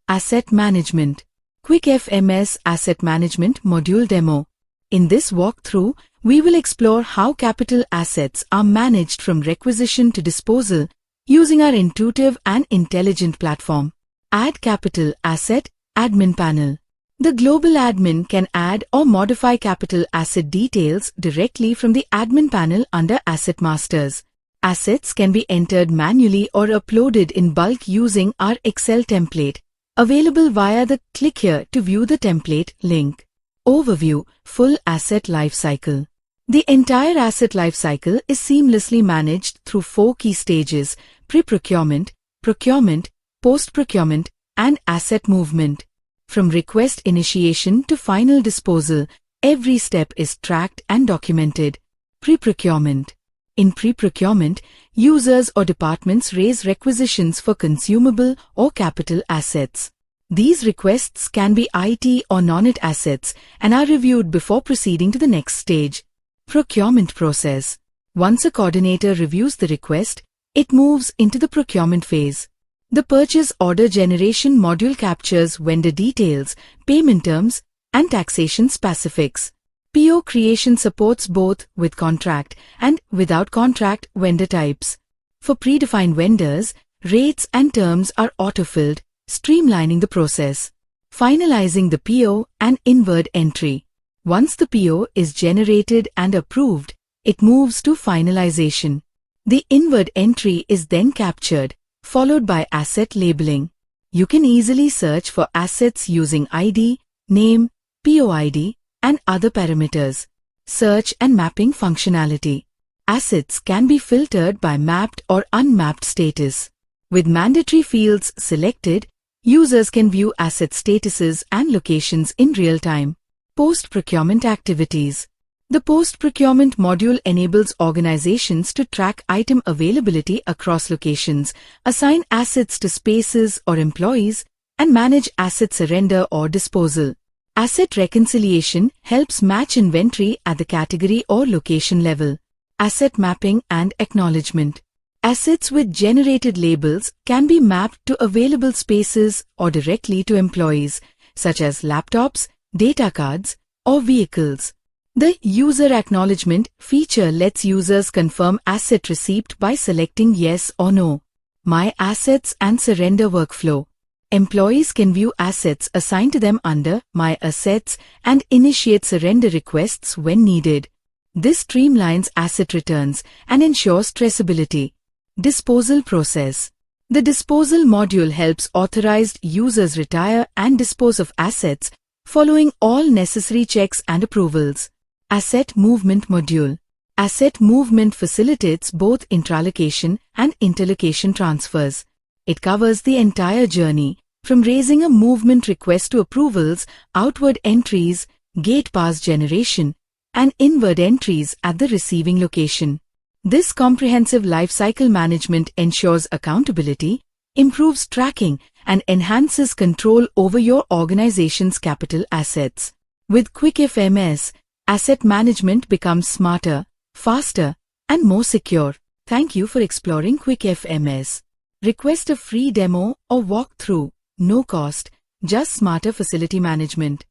Asset Management. QuickFMS Asset Management Module Demo. In this walkthrough, we will explore how capital assets are managed from requisition to disposal using our intuitive and intelligent platform. Add Capital Asset Admin Panel. The global admin can add or modify capital asset details directly from the admin panel under Asset Masters. Assets can be entered manually or uploaded in bulk using our Excel template, available via the Click Here to view the template link. Overview: Full Asset Lifecycle. The entire asset lifecycle is seamlessly managed through 4 key stages: Pre-Procurement, Procurement, Post-Procurement, and Asset Movement. From request initiation to final disposal, every step is tracked and documented. Pre-Procurement. In pre-procurement, users or departments raise requisitions for consumable or capital assets. These requests can be IT or non-IT assets and are reviewed before proceeding to the next stage. Procurement process. Once a coordinator reviews the request, it moves into the procurement phase. The purchase order generation module captures vendor details, payment terms, and taxation specifics. PO creation supports both with contract and without contract vendor types. For predefined vendors, rates and terms are auto-filled, streamlining the process. Finalizing the PO and inward entry. Once the PO is generated and approved, it moves to finalization. The inward entry is then captured, followed by asset labeling. You can easily search for assets using ID, name, PO ID, and other parameters. Search and mapping functionality. Assets can be filtered by mapped or unmapped status. With mandatory fields selected, users can view asset statuses and locations in real time. Post-procurement activities. The Post-Procurement module enables organizations to track item availability across locations, assign assets to spaces or employees, and manage asset surrender or disposal. Asset reconciliation helps match inventory at the category or location level. Asset mapping and acknowledgement. Assets with generated labels can be mapped to available spaces or directly to employees, such as laptops, data cards, or vehicles. The User Acknowledgement feature lets users confirm asset receipt by selecting Yes or No. My Assets and Surrender Workflow. Employees can view assets assigned to them under My Assets and initiate surrender requests when needed. This streamlines asset returns and ensures traceability. Disposal process. The disposal module helps authorized users retire and dispose of assets following all necessary checks and approvals. Asset Movement module. Asset movement facilitates both intralocation and interlocation transfers. It covers the entire journey, from raising a movement request to approvals, outward entries, gate pass generation, and inward entries at the receiving location. This comprehensive lifecycle management ensures accountability, improves tracking, and enhances control over your organization's capital assets. With QuickFMS, asset management becomes smarter, faster, and more secure. Thank you for exploring QuickFMS. Request a free demo or walkthrough. No cost, just smarter facility management.